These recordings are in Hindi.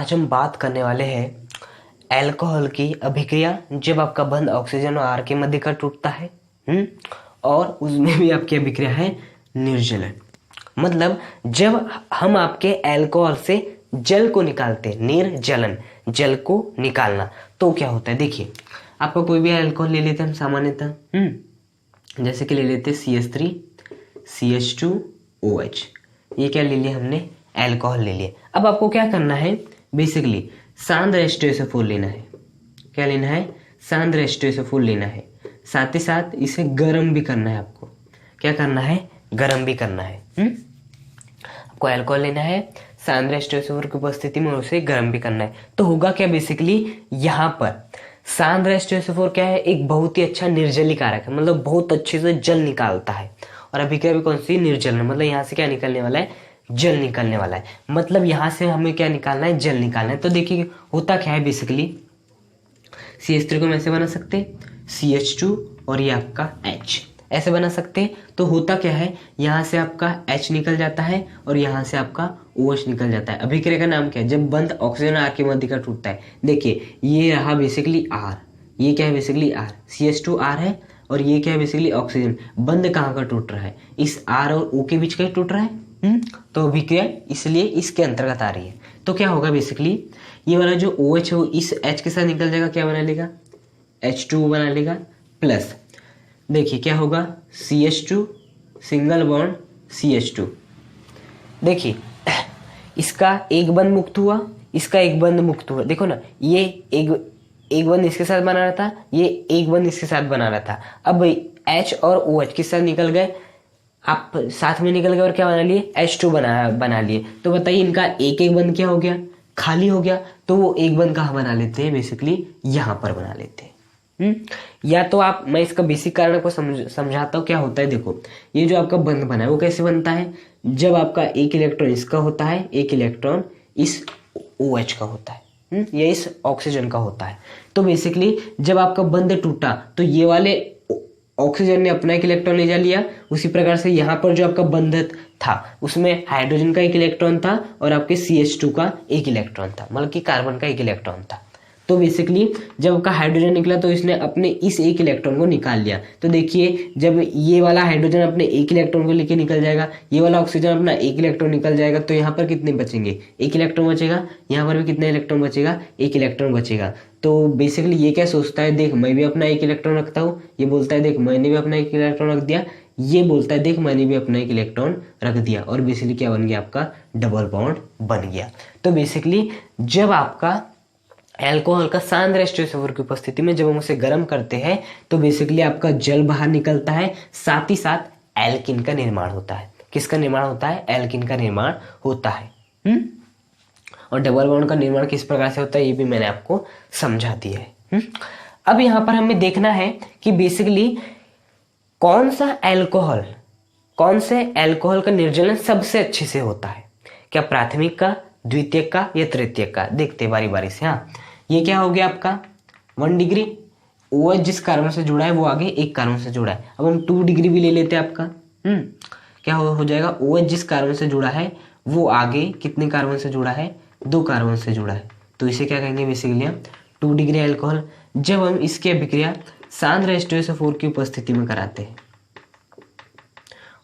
आज हम बात करने वाले हैं अल्कोहल की अभिक्रिया जब आपका बंध ऑक्सीजन और आर के मध्य का टूटता है। और उसमें भी आपकी अभिक्रिया है निर्जलन। मतलब जब हम आपके अल्कोहल से जल को निकालते हैं, निर्जलन, जल को निकालना, तो क्या होता है। देखिए, आपका कोई भी अल्कोहल ले लेते हैं हम सामान्यतः, जैसे कि ले लेते CH3 CH2OH, ये क्या ले लिया हमने, अल्कोहल ले लिया। अब आपको क्या करना है, बेसिकली सांद्र H2SO4 लेना है। क्या लेना है, सांद्र H2SO4 लेना है। साथ ही साथ इसे गर्म भी करना है। आपको क्या करना है, गर्म भी करना है। आपको अल्कोहल लेना है, सांद्र H2SO4 की उपस्थिति में उसे गर्म भी करना है। तो होगा क्या, बेसिकली यहाँ पर सांद्र H2SO4 क्या है, एक बहुत ही अच्छा निर्जलीकारक है, मतलब बहुत अच्छे से जल निकालता है। और अभिक्रिया भी कौन सी, निर्जलन, मतलब यहाँ से क्या निकलने वाला है, जल निकलने वाला है। मतलब यहाँ से हमें क्या निकालना है, जल निकालना है। तो देखिए होता क्या है, बेसिकली CH3 को हम ऐसे बना सकते हैं, CH2 और ये आपका H ऐसे बना सकते हैं। तो होता क्या है, यहाँ से आपका H निकल जाता है और यहाँ से आपका OH निकल जाता है। अभिक्रिया का नाम क्या है, जब बंध ऑक्सीजन आर के मध्य का टूटता है। देखिए ये रहा बेसिकली R, ये क्या है बेसिकली R, CH2R है, और ये क्या है बेसिकली ऑक्सीजन। बंध कहाँ का टूट रहा है, इस R और O के बीच का ही टूट रहा है। तो अभिक्रिया इसलिए इसके अंतर्गत आ रही है। तो क्या होगा, बेसिकली ये वाला जो OH है वो इस H के साथ निकल जाएगा, क्या बना लेगा, H2O बना लेगा। प्लस देखिए क्या होगा, CH2 सिंगल बॉन्ड CH2। देखिए इसका एक बंध मुक्त हुआ, इसका एक बंध मुक्त हुआ। देखो ना, ये एक बंध इसके साथ बना रहा था, ये एक बंध इसके साथ बना रहा था। अब H और OH किस साथ निकल गए, आप साथ में निकल गए और क्या बना लिए, H2 बना लिए। तो बताइए इनका एक एक बंध क्या हो गया, खाली हो गया। तो वो एक बंध कहाँ बना लेते हैं, बेसिकली यहाँ पर बना लेते हैं। या तो आप, मैं इसका बेसिक कारण को समझाता हूँ क्या होता है। देखो ये जो आपका बंध बना है वो कैसे बनता है, जब आपका एक इलेक्ट्रॉन इसका होता है, एक इलेक्ट्रॉन इस OH का होता है, या इस ऑक्सीजन का होता है। तो बेसिकली जब आपका बंध टूटा तो ये वाले ऑक्सीजन ने अपना एक इलेक्ट्रॉन ले जा लिया। उसी प्रकार से यहाँ पर जो आपका बंध था उसमें हाइड्रोजन का एक इलेक्ट्रॉन था और आपके CH2 का एक इलेक्ट्रॉन था, मतलब कि कार्बन का एक इलेक्ट्रॉन था। तो बेसिकली जब आपका हाइड्रोजन निकला तो इसने अपने इस एक इलेक्ट्रॉन को निकाल लिया। तो देखिए जब ये वाला हाइड्रोजन अपने एक इलेक्ट्रॉन को लेके निकल जाएगा, ये वाला ऑक्सीजन अपना एक इलेक्ट्रॉन निकल जाएगा, तो यहाँ पर कितने बचेंगे, एक इलेक्ट्रॉन बचेगा। यहाँ पर भी कितना इलेक्ट्रॉन बचेगा, एक इलेक्ट्रॉन बचेगा। तो बेसिकली ये क्या सोचता है, देख मैं भी अपना एक इलेक्ट्रॉन रखता हूँ, ये बोलता है देख मैंने भी अपना एक इलेक्ट्रॉन रख दिया, ये बोलता है देख मैंने भी अपना एक इलेक्ट्रॉन रख दिया, और बेसिकली क्या बन गया, आपका डबल बॉन्ड बन गया। तो बेसिकली जब आपका अल्कोहल का सांद्र H2SO4 की उपस्थिति में जब हम उसे गर्म करते हैं तो बेसिकली आपका जल बाहर निकलता है, साथ ही साथ एल्किन का निर्माण होता है। किसका निर्माण होता है, एल्किन का निर्माण होता है। और डबल बॉन्ड का निर्माण किस प्रकार से होता है ये भी मैंने आपको समझा दिया है। अब यहाँ पर हमें देखना है कि बेसिकली कौन से अल्कोहल का निर्जलन सबसे अच्छे से होता है, क्या प्राथमिक का, द्वितीयक का या तृतीयक का। देखते बारी बारी से। हाँ, ये क्या हो गया आपका 1 डिग्री, OH जिस कार्बन से जुड़ा है वो आगे एक कार्बन से जुड़ा है। अब हम 2 डिग्री भी ले लेते हैं आपका, क्या हो जाएगा, OH जिस कार्बन से जुड़ा है वो आगे कितने कार्बन से जुड़ा है, 2 कार्बन से जुड़ा है। तो इसे क्या कहेंगे, बेसिकली हम 2 डिग्री अल्कोहल। जब हम इसकी अभिक्रिया सांद्र H2SO4 की उपस्थिति में कराते हैं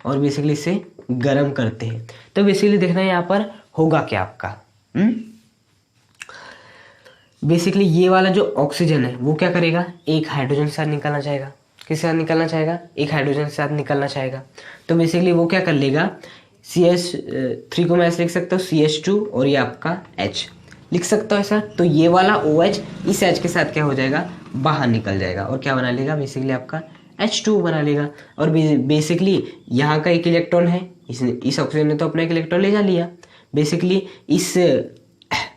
और बेसिकली इसे गर्म करते हैं, तो बेसिकली देखना है यहाँ पर होगा क्या आपका, बेसिकली ये वाला जो ऑक्सीजन है वो क्या करेगा, एक हाइड्रोजन के साथ निकलना चाहेगा। किसके साथ निकलना चाहेगा, एक हाइड्रोजन के साथ निकलना चाहेगा। तो बेसिकली वो क्या कर लेगा, CH3 को मैं ऐसे लिख सकता हूँ CH2 और ये आपका H लिख सकता हूँ ऐसा। तो ये वाला OH इस H के साथ क्या हो जाएगा, बाहर निकल जाएगा और क्या बना लेगा, बेसिकली आपका H2 बना लेगा। और बेसिकली यहाँ का एक इलेक्ट्रॉन है, इस ऑक्सीजन ने तो अपना एक इलेक्ट्रॉन ले जा लिया। बेसिकली इस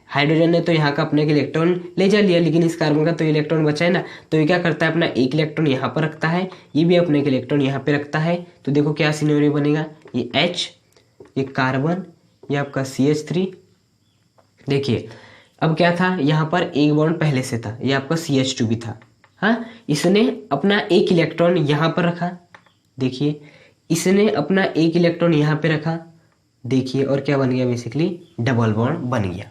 हाइड्रोजन ने तो यहाँ का अपने एक इलेक्ट्रॉन ले जा लिया, लेकिन इस कार्बन का तो इलेक्ट्रॉन बचा है ना। तो ये क्या करता है, अपना एक इलेक्ट्रॉन यहाँ पर रखता है, ये भी अपने एक इलेक्ट्रॉन यहाँ पे रखता है। तो देखो क्या सिनेरियो बनेगा, ये H, ये कार्बन, ये आपका CH3। देखिए अब क्या था, यहाँ पर एक बॉन्ड पहले से था, ये आपका CH2 भी था। हाँ, इसने अपना एक इलेक्ट्रॉन यहाँ पर रखा, देखिए इसने अपना एक इलेक्ट्रॉन यहाँ पे रखा, देखिए और क्या बन गया, बेसिकली डबल बॉन्ड बन गया।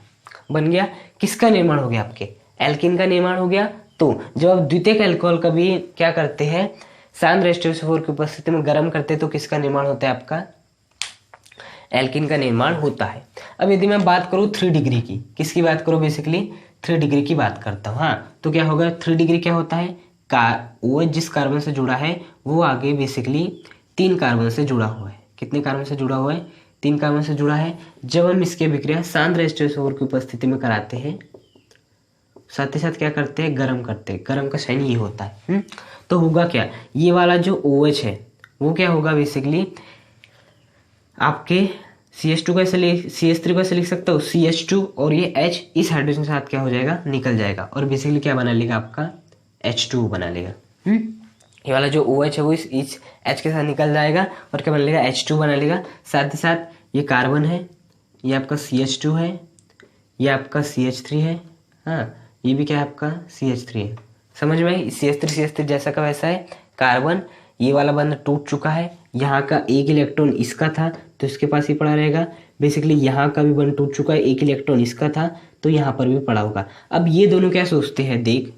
बन गया, किसका निर्माण हो गया, आपके एल्किन का निर्माण हो गया। तो जब आप द्वितीयक अल्कोहल का भी क्या करते हैं, सांद्र H2SO4 की उपस्थिति में गर्म करते हैं तो किसका निर्माण होता है, आपका एल्किन का निर्माण होता है। अब यदि मैं बात करूँ 3 डिग्री की, किसकी बात करूँ, बेसिकली 3 डिग्री की बात करता हूँ। हाँ, तो क्या होगा, 3 डिग्री क्या होता है, OH जिस कार्बन से जुड़ा है वो आगे बेसिकली 3 कार्बन से जुड़ा हुआ है। कितने कार्बन से जुड़ा हुआ है, 3 कार्बन से जुड़ा है। जब हम इसकी अभिक्रिया सांद्र H2SO4 की उपस्थिति में कराते हैं, साथ ही साथ क्या करते हैं, गर्म करते हैं। गर्म का साइन ये होता है। तो होगा क्या, ये वाला जो OH है वो क्या होगा, बेसिकली आपके CH2 को ऐसे CH3 को ऐसे लिख सकता हूँ, CH2 और ये H इस हाइड्रोजन के साथ क्या हो जाएगा, निकल जाएगा और बेसिकली क्या बना लेगा, आपका H2 बना लेगा। ये वाला जो OH है वो इस H के साथ निकल जाएगा और क्या बना लेगा, H2 बना लेगा। साथ ही साथ ये कार्बन है, ये आपका CH2 है, ये आपका CH3 है। हाँ, ये भी क्या है, आपका CH3 है। समझ में आई, CH3 जैसा का वैसा है। कार्बन ये वाला बंद टूट चुका है, यहाँ का एक इलेक्ट्रॉन इसका था तो इसके पास ही पड़ा रहेगा। बेसिकली यहाँ का भी बंद टूट चुका है, एक इलेक्ट्रॉन इसका था तो यहाँ पर भी पड़ा होगा। अब ये दोनों क्या सोचते हैं, देख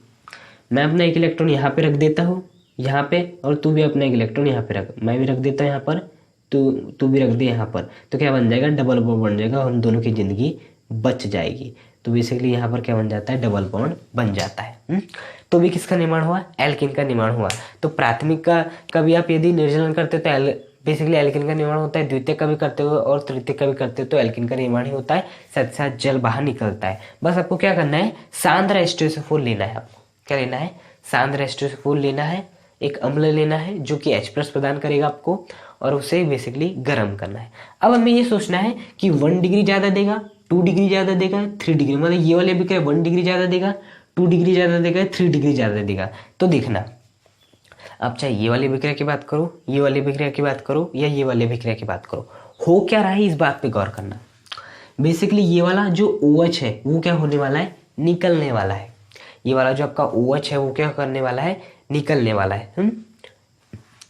मैं अपना एक इलेक्ट्रॉन यहाँ पे रख देता हूँ यहाँ पे, और तू भी अपना एक इलेक्ट्रॉन यहाँ पे रख, मैं भी रख देता हूँ यहाँ पर, तू भी रख दे यहाँ पर, तो क्या बन जाएगा, डबल बॉन्ड बन जाएगा और हम दोनों की जिंदगी बच जाएगी। तो बेसिकली यहाँ पर क्या बन जाता है, डबल बॉन्ड बन जाता है। तो भी किसका निर्माण हुआ, एल्किन का निर्माण हुआ। तो प्राथमिक का भी आप यदि निर्जलन करते हो तो बेसिकली एल्किन का निर्माण होता है, द्वितीय का भी करते हो और तृतीय का भी करते हो तो एल्किन का निर्माण ही होता है। साथ साथ जल बाहर निकलता है। बस आपको क्या करना है, सांद्र H2SO4 लेना है। आपको क्या लेना है, सांद्र H2SO4 लेना है, एक अम्ल लेना है जो कि H+ प्रदान करेगा आपको, और उसे बेसिकली गर्म करना है। अब हमें ये सोचना है कि 1 डिग्री ज़्यादा देगा, 2 डिग्री ज़्यादा देगा, 3 डिग्री, मतलब ये वाले भी क्या 1 डिग्री ज़्यादा देगा, 2 डिग्री ज़्यादा देगा, 3 डिग्री ज़्यादा देगा। तो देखना, अब चाहे ये वाली अभिक्रिया की बात करो, ये वाली अभिक्रिया की बात करो या ये वाली अभिक्रिया की बात करो, हो क्या रहा है इस बात पे गौर करना। बेसिकली ये वाला जो OH है वो क्या होने वाला है, निकलने वाला है। ये वाला जो आपका OH है वो क्या करने वाला है, निकलने वाला है।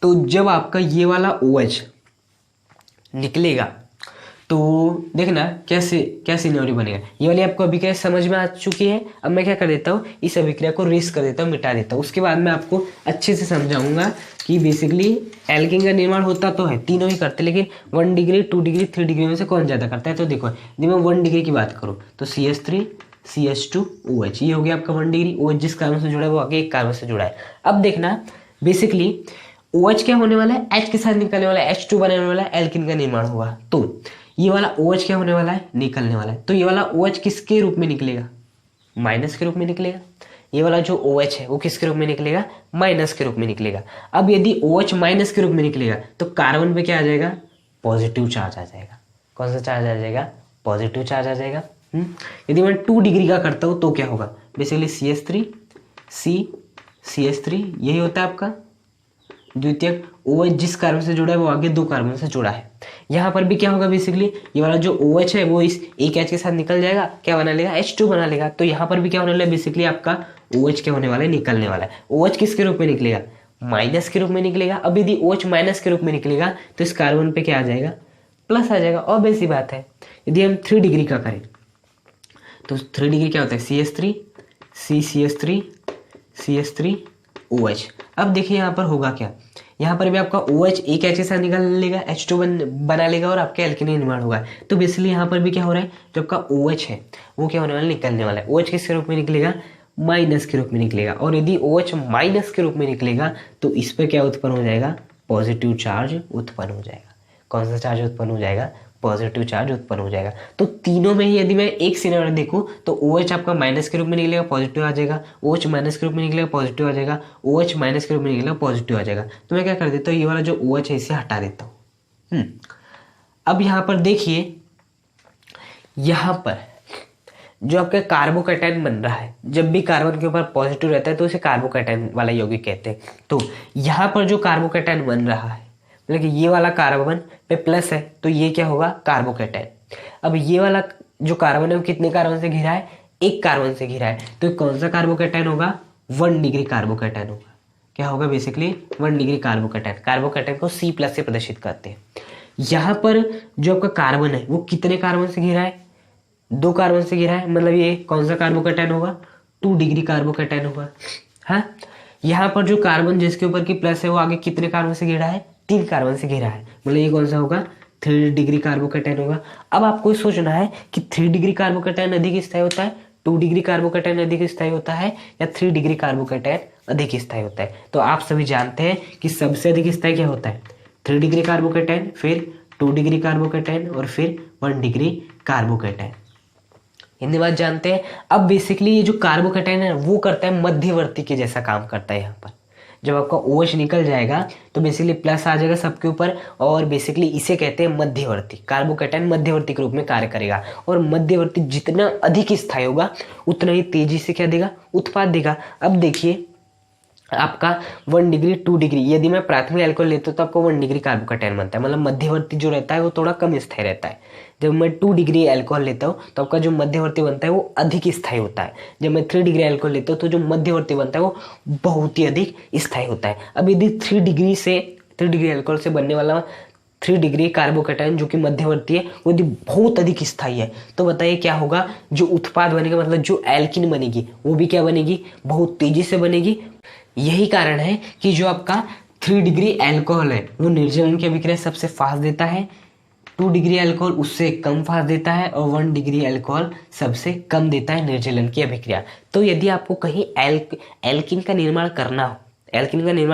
तो जब आपका ये वाला OH निकलेगा तो देखना कैसे क्या सिनेरियो बनेगा। ये वाली आपको अभिक्रिया समझ में आ चुकी है। अब मैं क्या कर देता हूँ, इस अभिक्रिया को रेस कर देता हूँ, मिटा देता हूँ। उसके बाद मैं आपको अच्छे से समझाऊंगा कि बेसिकली एल्किन का निर्माण होता तो है, तीनों ही करते, लेकिन 1 डिग्री 2 डिग्री 3 डिग्री में से कौन ज़्यादा करता है। तो देखो, यदि मैं 1 डिग्री की बात करूँ तो CH3 CH2 OH, ये हो गया आपका 1 डिग्री। OH जिस कार्बन से जुड़ा है वो आगे एक कार्बन से जुड़ा है। अब देखना बेसिकली OH क्या होने वाला है, H के साथ निकलने वाला है, H2 बनाने वाला है, एल्किन का निर्माण होगा। तो ये वाला OH क्या होने वाला है, निकलने वाला है। तो ये वाला OH किसके रूप में निकलेगा, माइनस के रूप में निकलेगा। ये वाला जो OH है वो किसके रूप में निकलेगा, माइनस के रूप में निकलेगा। अब यदि OH माइनस के रूप में निकलेगा तो कार्बन पे क्या आ जाएगा, पॉजिटिव चार्ज आ जाएगा। कौन सा चार्ज आ जाएगा, पॉजिटिव चार्ज आ जाएगा। यदि मैं 2 डिग्री का करता हूँ तो क्या होगा, बेसिकली CH3 CH3 यही होता है आपका द्वितीयक। OH जिस कार्बन से जुड़ा है वो आगे 2 कार्बन से जुड़ा है। यहाँ पर भी क्या होगा, बेसिकली ये वाला जो OH है वो इस एक H के साथ निकल जाएगा, क्या बना लेगा, H2 बना लेगा। तो यहाँ पर भी क्या होने वाला है, बेसिकली आपका OH क्या होने वाला है, निकलने वाला है। OH किसके रूप में निकलेगा, माइनस के रूप में निकलेगा। अब यदि OH माइनस के रूप में निकलेगा तो इस कार्बन पे क्या आ जाएगा, प्लस आ जाएगा। और बेसी बात है, यदि हम 3 डिग्री का करें तो 3 डिग्री क्या होता है, CH3 CH3 CH3 OH। अब देखिए यहाँ पर होगा क्या, यहाँ पर भी आपका OH एक H के साथ निकाल लेगा, H2 बना लेगा और आपके एल्किन निर्माण होगा। तो बेसिकली यहाँ पर भी क्या हो रहा है, जो आपका OH है वो क्या होने वाला, निकलने वाला है। OH किसके रूप में निकलेगा, माइनस के रूप में निकलेगा। और यदि OH माइनस के रूप में निकलेगा तो इस पर क्या उत्पन्न हो जाएगा, पॉजिटिव चार्ज उत्पन्न हो जाएगा। कौन सा चार्ज उत्पन्न हो जाएगा, पॉजिटिव चार्ज उत्पन्न हो जाएगा। तो तीनों में ही यदि मैं एक सिनेरियो देखूं तो OH आपका माइनस के रूप में निकलेगा, पॉजिटिव आ जाएगा। OH माइनस के रूप में निकलेगा, पॉजिटिव आ जाएगा। OH माइनस के रूप में निकलेगा, पॉजिटिव आ जाएगा। तो मैं क्या कर देता हूँ, ये वाला जो OH है इसे हटा देता हूँ। अब यहाँ पर देखिए, यहाँ पर जो आपका कार्बोकैटायन बन रहा है, जब भी कार्बन के ऊपर पॉजिटिव रहता है तो उसे कार्बोकैटायन वाला यौगिक कहते हैं। तो यहाँ पर जो कार्बोकैटायन बन रहा है, मतलब कि ये वाला कार्बन पे प्लस है तो ये क्या होगा, कार्बोकैटायन। अब ये वाला जो कार्बन है वो कितने कार्बन से घिरा है, एक कार्बन से घिरा है। तो कौन सा कार्बोकैटायन होगा, 1 डिग्री कार्बोकैटायन होगा। क्या होगा, बेसिकली 1 डिग्री कार्बोकैटायन। कार्बोकैटायन को C+ से प्रदर्शित करते हैं। यहाँ पर जो आपका कार्बन है वो कितने कार्बन से घिरा है, 2 कार्बन से घिरा है, मतलब ये कौन सा कार्बोकैटायन होगा, 2 डिग्री कार्बोकैटायन होगा। हाँ, यहाँ पर जो कार्बन जिसके ऊपर की प्लस है वो आगे कितने कार्बन से घिरा है, 3 कार्बन से घिरा है, मतलब ये कौन सा होगा, 3 डिग्री कार्बोकैटायन होगा। अब आपको सोचना है कि 3 डिग्री कार्बोकैटायन अधिक स्थायी होता है, 2 डिग्री कार्बोकैटायन अधिक स्थायी होता है, या 3 डिग्री कार्बोकैटायन अधिक स्थायी होता है। तो आप सभी जानते हैं कि सबसे अधिक स्थायी क्या होता है, 3 डिग्री कार्बोकैटायन, फिर 2 डिग्री कार्बोकैटायन और फिर 1 डिग्री कार्बोकैटायन। इतनी बात जानते हैं। अब बेसिकली ये जो कार्बोकैटायन है वो करता है मध्यवर्ती के जैसा काम करता है। यहाँ पर जब आपका OH निकल जाएगा तो बेसिकली प्लस आ जाएगा सबके ऊपर, और बेसिकली इसे कहते हैं मध्यवर्ती। कार्बोकैटायन मध्यवर्ती के रूप में कार्य करेगा, और मध्यवर्ती जितना अधिक स्थायी होगा उतना ही तेजी से क्या देगा, उत्पाद देगा। अब देखिए आपका 1 डिग्री 2 डिग्री, यदि मैं प्राथमिक अल्कोहल लेता हूँ तो आपको 1 डिग्री कार्बोकैटायन बनता है, मतलब मध्यवर्ती जो रहता है वो थोड़ा कम स्थायी रहता है। जब मैं 2 डिग्री अल्कोहल लेता हूँ तो आपका जो मध्यवर्ती बनता है वो अधिक स्थायी होता है। जब मैं 3 डिग्री अल्कोहल लेता हूँ तो जो मध्यवर्ती बनता है वो बहुत ही अधिक स्थायी होता है। अब यदि 3 डिग्री अल्कोहल से बनने वाला 3 डिग्री कार्बोकैटायन जो कि मध्यवर्ती है वो यदि बहुत अधिक स्थायी है तो बताइए क्या होगा, जो उत्पाद बनेगा, मतलब जो एल्किन बनेगी वो भी क्या बनेगी, बहुत तेजी से बनेगी। यही कारण है कि जो आपका 3 डिग्री अल्कोहल है वो निर्जलन की अभिक्रिया सबसे फास्ट देता है, 2 डिग्री अल्कोहल उससे कम फास्ट देता है, और 1 डिग्री अल्कोहल सबसे कम देता है निर्जलन की अभिक्रिया। तो यदि आपको कहीं एल्किन का निर्माण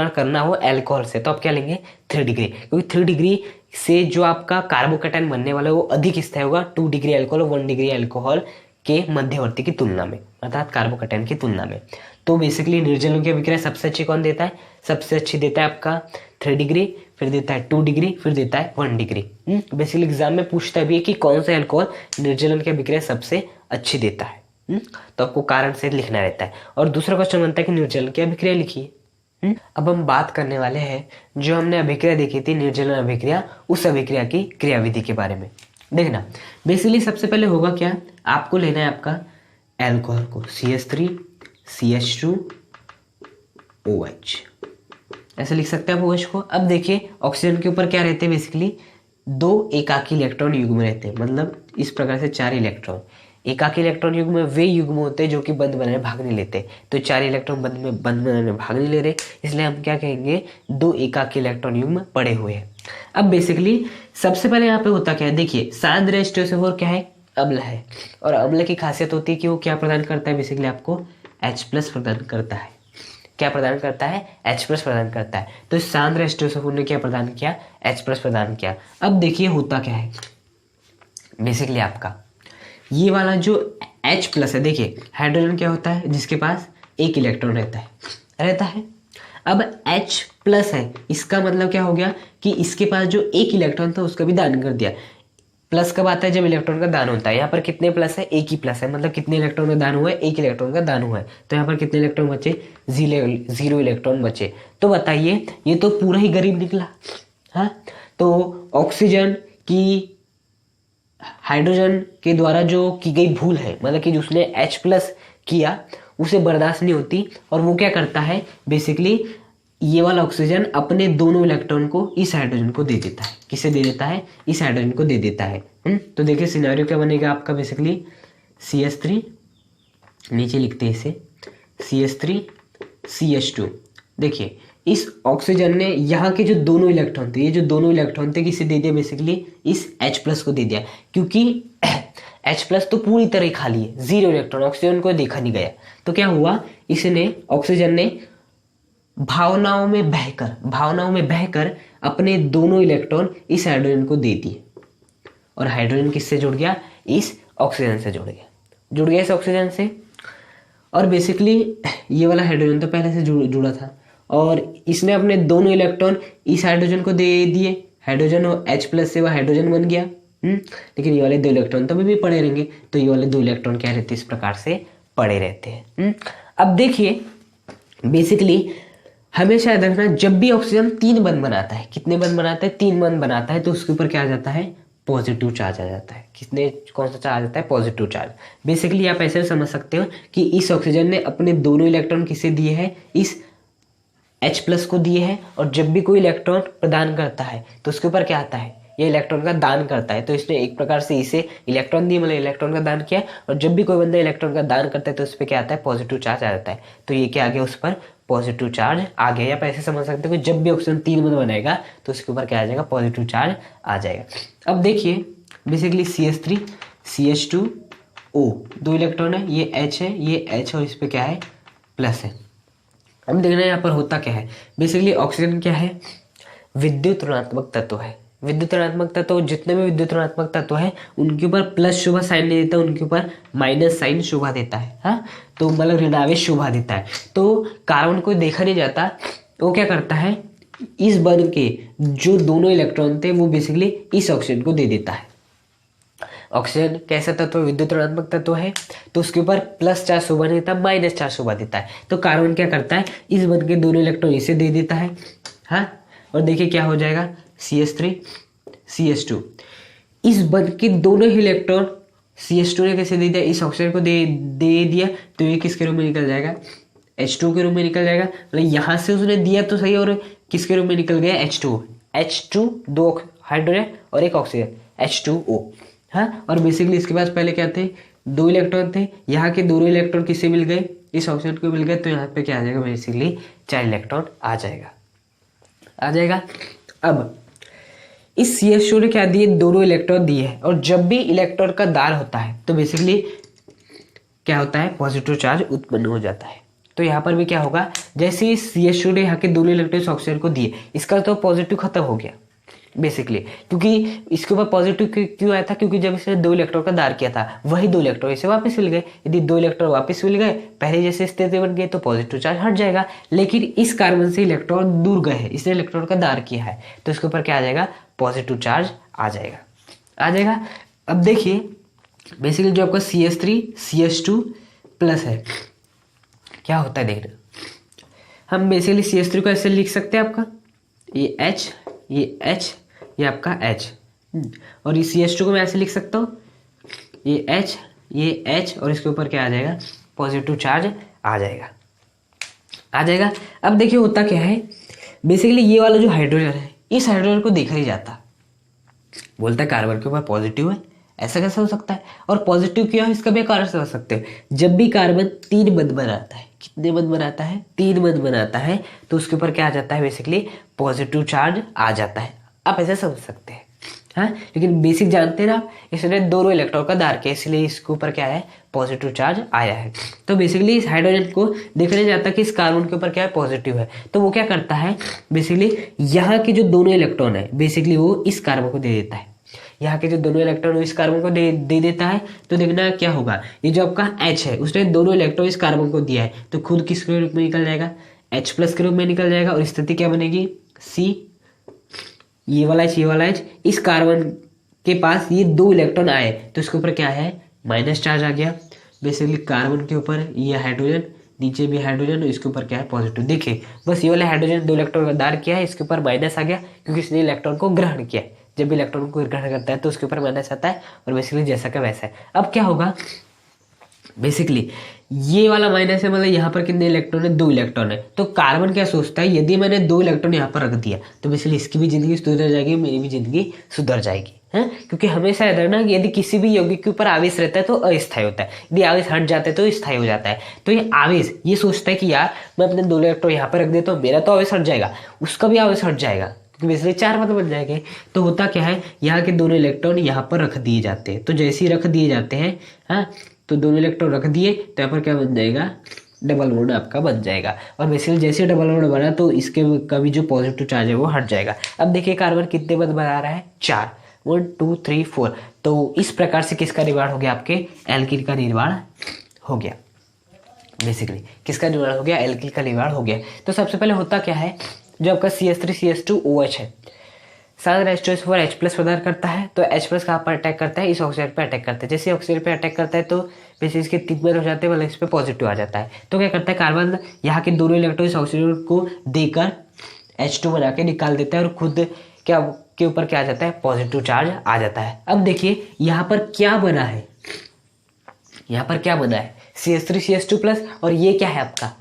करना हो अल्कोहल से तो आप क्या लेंगे, 3 डिग्री, क्योंकि 3 डिग्री से जो आपका कार्बोकैटायन बनने वाला है वो अधिक स्थायी होगा 2 डिग्री अल्कोहल और 1 डिग्री अल्कोहल के मध्यवर्ती की तुलना में, अर्थात कार्बोकैटायन की तुलना में। तो बेसिकली निर्जलन की अभिक्रिया सबसे अच्छी कौन देता है, सबसे अच्छी देता है आपका 3 डिग्री, फिर देता है 2 डिग्री, फिर देता है 1 डिग्री। बेसिकली एग्जाम में पूछता भी है कि कौन सा अल्कोहल निर्जलन की अभिक्रिया सबसे अच्छी देता है, तो आपको कारण से लिखना रहता है। और दूसरा क्वेश्चन बनता है कि निर्जलन की अभिक्रिया लिखिए। अब हम बात करने वाले हैं जो हमने अभिक्रिया देखी थी निर्जलन अभिक्रिया, उस अभिक्रिया की क्रियाविधि के बारे में। देखना बेसिकली सबसे पहले होगा क्या, आपको लेना है आपका अल्कोहल को CH3 CH2 OH, ऐसे लिख सकते हैं आप OH को। अब देखिए ऑक्सीजन के ऊपर क्या रहते हैं, बेसिकली 2 एकाकी इलेक्ट्रॉन युग्म रहते हैं, मतलब इस प्रकार से 4 इलेक्ट्रॉन। एकाकी इलेक्ट्रॉन युग्म वे युग्म होते हैं जो कि बंद बनाने में भाग नहीं लेते, तो 4 इलेक्ट्रॉन बंद बनाने में भाग नहीं ले रहे, इसलिए हम क्या कहेंगे, 2 एकाकी इलेक्ट्रॉन युग्म पड़े हुए हैं। अब बेसिकली सबसे पहले यहाँ पे होता क्या है, देखिए सांद्र H2SO4 क्या है, अम्ल है, और अम्ल की खासियत होती है कि वो क्या प्रदान करता है, बेसिकली आपको H+ प्रदान करता है। क्या प्रदान करता है, H+ प्रदान करता है। तो सांद्र H2SO4 ने क्या प्रदान किया, H+ प्रदान किया। अब देखिए होता क्या है, बेसिकली आपका ये वाला जो H+ है, देखिए हाइड्रोजन क्या होता है, जिसके पास 1 इलेक्ट्रॉन रहता है। अब H+ है, इसका मतलब क्या हो गया कि इसके पास जो 1 इलेक्ट्रॉन था उसका भी दान कर दिया। प्लस कब आता है, जब इलेक्ट्रॉन का दान होता है। यहाँ पर कितने प्लस है, 1 ही प्लस है, मतलब कितने इलेक्ट्रॉन का दान हुआ है, 1 इलेक्ट्रॉन का दान हुआ है। तो यहाँ पर कितने इलेक्ट्रॉन बचे, 0 इलेक्ट्रॉन बचे। तो बताइए ये तो पूरा ही गरीब निकला। हाँ, तो ऑक्सीजन की हाइड्रोजन के द्वारा जो की गई भूल है, मतलब कि उसने H+ किया उसे बर्दाश्त नहीं होती, और वो क्या करता है, बेसिकली ये वाला ऑक्सीजन अपने दोनों इलेक्ट्रॉन को इस हाइड्रोजन को दे देता है। किसे दे देता है, इस हाइड्रोजन को दे देता है। तो देखिए सिनेरियो क्या बनेगा आपका, बेसिकली CH3, नीचे लिखते हैं इसे CH3 CH2। देखिए इस ऑक्सीजन ने यहाँ के जो दोनों इलेक्ट्रॉन थे, ये जो दोनों इलेक्ट्रॉन थे किसे दे दिया, बेसिकली इस H+ को दे दिया, क्योंकि H+ तो पूरी तरह खाली है, 0 इलेक्ट्रॉन, ऑक्सीजन को देखा नहीं गया। तो क्या हुआ, इसने ऑक्सीजन ने भावनाओं में बहकर अपने दोनों इलेक्ट्रॉन इस हाइड्रोजन को दे दिए, और हाइड्रोजन किससे जुड़ गया, इस ऑक्सीजन से जुड़ गया इस ऑक्सीजन से। और बेसिकली ये वाला हाइड्रोजन तो पहले से जुड़ा था, और इसने अपने दोनों इलेक्ट्रॉन इस हाइड्रोजन को दे दिए, हाइड्रोजन और H+ से वह हाइड्रोजन बन गया। लेकिन ये वाले 2 इलेक्ट्रॉन तो अभी भी पड़े रहेंगे, तो ये वाले 2 इलेक्ट्रॉन क्या रहते हैं, इस प्रकार से पड़े रहते हैं। अब देखिए बेसिकली हमेशा याद रखना, जब भी ऑक्सीजन 3 बंध बनाता है, कितने बंध बनाता है, 3 बंध बनाता है, तो उसके ऊपर क्या आ जाता है, पॉजिटिव चार्ज आ जाता है। कौन सा चार्ज आ जाता है, पॉजिटिव चार्ज। बेसिकली आप ऐसे समझ सकते हो कि इस ऑक्सीजन ने अपने दोनों इलेक्ट्रॉन किसे दिए हैं, इस H+ को दिए हैं, और जब भी कोई इलेक्ट्रॉन प्रदान करता है तो उसके ऊपर क्या आता है, ये इलेक्ट्रॉन का दान करता है, तो इसने एक प्रकार से इसे इलेक्ट्रॉन दिए, मतलब इलेक्ट्रॉन का दान किया। और जब भी कोई बंदा इलेक्ट्रॉन का दान करता है तो उस पर क्या आता है, पॉजिटिव चार्ज आ जाता है। तो ये क्या आ गया, उस पर पॉजिटिव चार्ज आ गया। या ऐसे समझ सकते हो कि जब भी ऑक्सीजन 3 बंद बनाएगा तो उसके ऊपर क्या आ जाएगा, पॉजिटिव चार्ज आ जाएगा। अब देखिए बेसिकली CH3 CH2O 2 इलेक्ट्रॉन है, ये H है, ये H और इस पे क्या है, प्लस है। अब देखना यहाँ पर होता क्या है, बेसिकली ऑक्सीजन क्या है, विद्युत ऋणात्मक तत्व है। विद्युत ऋणात्मक तत्व, जितने भी विद्युत ऋणात्मक तत्व है उनके ऊपर प्लस शुभा साइन नहीं देता, उनके ऊपर माइनस साइन शुभा देता है। हाँ, तो मतलब ऋणावेश शुभा देता है। तो कार्बन को देखा नहीं जाता, वो क्या करता है, इस बंध के जो दोनों इलेक्ट्रॉन थे वो बेसिकली इस ऑक्सीजन को दे देता है। ऑक्सीजन कैसा तत्व, विद्युत ऋणात्मक तत्व है, तो उसके ऊपर प्लस चार्ज शुभा नहीं देता, माइनस चार्ज शुभा देता है। तो कार्बन क्या करता है, इस बंध के दोनों इलेक्ट्रॉन इसे दे देता है। हाँ, और देखिए क्या हो जाएगा, CH3 CH2, इस बंध के दोनों ही इलेक्ट्रॉन CH2 ने कैसे दे दिया, इस ऑक्सीजन को दे दिया, तो ये किसके रूप में निकल जाएगा, H2 के रूप में निकल जाएगा। मतलब यहाँ से उसने दिया तो सही, और किसके रूप में निकल गया, H2 2 हाइड्रोजन और एक ऑक्सीजन H2O। हाँ, और बेसिकली इसके पास पहले क्या थे, 2 इलेक्ट्रॉन थे, यहाँ के दोनों इलेक्ट्रॉन किससे मिल गए, इस ऑक्सीजन को मिल गए, तो यहाँ पे क्या आ जाएगा, बेसिकली 4 इलेक्ट्रॉन आ जाएगा। अब इस CH2 ने क्या दिए, दोनों इलेक्ट्रॉन दिए हैं, और जब भी इलेक्ट्रॉन का दान होता है तो बेसिकली क्या होता है, पॉजिटिव चार्ज उत्पन्न हो जाता है। तो यहाँ पर भी क्या होगा, जैसे ही CH2 ने यहाँ के दोनों इलेक्ट्रॉन ऑक्सीजन को दिए, इसका तो पॉजिटिव खत्म हो गया बेसिकली, क्योंकि इसके ऊपर पॉजिटिव क्यों आया था, क्योंकि जब इसने 2 इलेक्ट्रॉन का दान किया था वही 2 इलेक्ट्रॉन इसे वापस मिल गए। यदि 2 इलेक्ट्रॉन वापस मिल गए पहले जैसे स्थिति बन गई तो पॉजिटिव चार्ज हट जाएगा। लेकिन इस कार्बन से इलेक्ट्रॉन दूर गए हैं, इसने इलेक्ट्रॉन का दान किया है, तो इसके ऊपर क्या आ जाएगा, पॉजिटिव चार्ज आ जाएगा। अब देखिए बेसिकली जो आपका CH3 CH2 प्लस है, क्या होता है देखना, हम बेसिकली CH3 को ऐसे लिख सकते हैं, आपका ये H, ये आपका H, और ये CH2 को मैं ऐसे लिख सकता हूँ, ये H और इसके ऊपर क्या आ जाएगा, पॉजिटिव चार्ज आ जाएगा। अब देखिए होता क्या है, बेसिकली ये वाला जो हाइड्रोजन है, इस हाइड्रोजन को देखा ही जाता, बोलता है कार्बन के ऊपर पॉजिटिव है, ऐसा कैसे हो सकता है, और पॉजिटिव क्यों है इसका भी कारण समझ सकते हो। जब भी कार्बन 3 बंध बनाता है, कितने बंध बनाता है, 3 बंध बनाता है, तो उसके ऊपर क्या आ जाता है, बेसिकली पॉजिटिव चार्ज आ जाता है। आप ऐसे समझ सकते हैं। हाँ, लेकिन बेसिक जानते हैं ना आप, इसने दोनों इलेक्ट्रॉन का दान किया, इसलिए इसके ऊपर क्या है, पॉजिटिव चार्ज आया है। तो बेसिकली इस हाइड्रोजन को देखने जाता है कि इस कार्बन के ऊपर क्या है, पॉजिटिव है, तो वो क्या करता है, बेसिकली यहाँ के जो दोनों इलेक्ट्रॉन है बेसिकली वो इस कार्बन को दे देता है, यहाँ के जो दोनों इलेक्ट्रॉन इस कार्बन को दे देता है। तो देखना क्या होगा, ये जो आपका H है उसने दोनों इलेक्ट्रॉन इस कार्बन को दिया है, तो खुद किसके रूप में निकल जाएगा, H+ के रूप में निकल जाएगा, और स्थिति क्या बनेगी, C, ये वाला H, इस कार्बन के पास ये 2 इलेक्ट्रॉन आए तो इसके ऊपर क्या है, माइनस चार्ज आ गया। बेसिकली कार्बन के ऊपर ये हाइड्रोजन, नीचे भी हाइड्रोजन, इसके ऊपर क्या है, पॉजिटिव। देखिए बस ये वाला हाइड्रोजन 2 इलेक्ट्रॉन का दान किया है, इसके ऊपर माइनस आ गया क्योंकि इसने इलेक्ट्रॉन को ग्रहण किया। जब इलेक्ट्रॉन को ग्रहण करता है तो उसके ऊपर माइनस आता है, और बेसिकली जैसा का वैसा है। अब क्या होगा, बेसिकली ये वाला माइनस है, मतलब यहाँ पर कितने इलेक्ट्रॉन है, 2 इलेक्ट्रॉन है। तो कार्बन क्या सोचता है, यदि मैंने 2 इलेक्ट्रॉन यहाँ पर रख दिया तो बेसिकली इसकी भी जिंदगी सुधर जाएगी, मेरी भी जिंदगी सुधर जाएगी। है, क्योंकि हमेशा इधर ना यदि किसी भी यौगिक के ऊपर आवेश रहता है तो अस्थायी होता है, यदि आवेश हट जाता है तो स्थायी हो जाता है। तो ये आवेश ये सोचता है कि यार मैं अपने 2 इलेक्ट्रॉन यहाँ पर रख देता हूँ, मेरा तो आवेश हट जाएगा, उसका भी आवेश हट जाएगा, क्योंकि बेसिकली 4 मत बन जाएंगे। तो होता क्या है, यहाँ के दोनों इलेक्ट्रॉन यहाँ पर रख दिए जाते हैं। तो जैसे ही रख दिए जाते हैं, हाँ, तो दोनों इलेक्ट्रॉन रख दिए तो यहाँ पर क्या बन जाएगा, डबल बॉन्ड आपका बन जाएगा। और बेसिकली जैसे डबल बॉन्ड बना तो इसके कभी जो पॉजिटिव चार्ज है वो हट जाएगा। अब देखिए कार्बन कितने बंद बना रहा है, 4, 1 2 3 4। तो इस प्रकार से किसका निर्माण हो गया, आपके एल्किन का निर्माण हो गया। बेसिकली किसका निर्माण हो गया, एल्किन का निर्माण हो गया। तो सबसे पहले होता क्या है, जो आपका CH3 CH2OH है, साधारण H2SO4 H+ प्रदान करता है। तो H+ कहाँ पर अटैक करता है, इस ऑक्सीजन पे अटैक करता है। जैसे ऑक्सीजन पे अटैक करता है तो बेसिस इसके 3 बंद हो जाते हैं, मतलब इस पे पॉजिटिव आ जाता है। तो क्या करता है, कार्बन यहाँ के दोनों इलेक्ट्रॉन इस ऑक्सीजन को देकर H2 बना के निकाल देता है, और खुद क्या के ऊपर क्या आ जाता है, पॉजिटिव चार्ज आ जाता है। अब देखिए यहाँ पर क्या बना है, यहाँ पर क्या बना है, CH3 CH2+, और ये क्या है आपका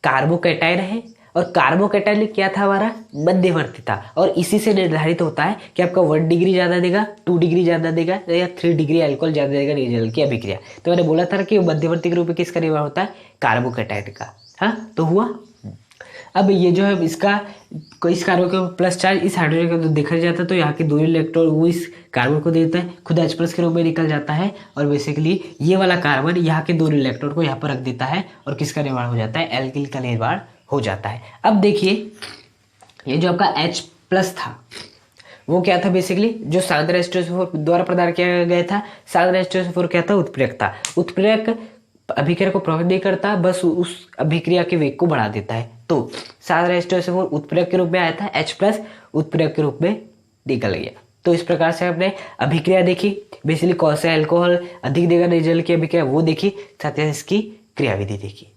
कार्बोकैटायन है, और कार्बोकैटालिक क्या था हमारा, मध्यवर्ती था, और इसी से निर्धारित होता है कि आपका 1 डिग्री ज़्यादा देगा, 2 डिग्री ज़्यादा देगा या 3 डिग्री अल्कोहल ज़्यादा देगा निर्जल की अभिक्रिया। तो मैंने बोला था कि मध्यवर्ती के रूप में किसका निर्माण होता है, कार्बोकैटाइड का। हाँ, तो हुआ। अब ये जो है इसका इस कार्बन के प्लस चार्ज इस हाइड्रोजन का तो देखा जाता है, तो यहाँ के 2 इलेक्ट्रॉन वो इस कार्बन को देता है, खुद H प्लस के रूप में निकल जाता है, और बेसिकली ये वाला कार्बन यहाँ के 2 इलेक्ट्रॉन को यहाँ पर रख देता है और किसका निर्माण हो जाता है, एल्किल का निर्माण हो जाता है। अब देखिए ये जो आपका H प्लस था वो क्या था, बेसिकली जो सांद्र H2SO4 द्वारा प्रदान किया गया था। सांद्र H2SO4 क्या था, उत्प्रेरक था। उत्प्रेरक अभिक्रिया को प्रभावित नहीं करता, बस उस अभिक्रिया के वेग को बढ़ा देता है। तो सांद्र H2SO4 उत्प्रेरक के रूप में आया था, H प्लस उत्प्रेरक के रूप में निकल गया। तो इस प्रकार से हमने अभिक्रिया देखी, बेसिकली कौन सा अल्कोहल अधिक देगा निर्जल की अभिक्रिया वो देखी, साथ ही इसकी क्रियाविधि देखी।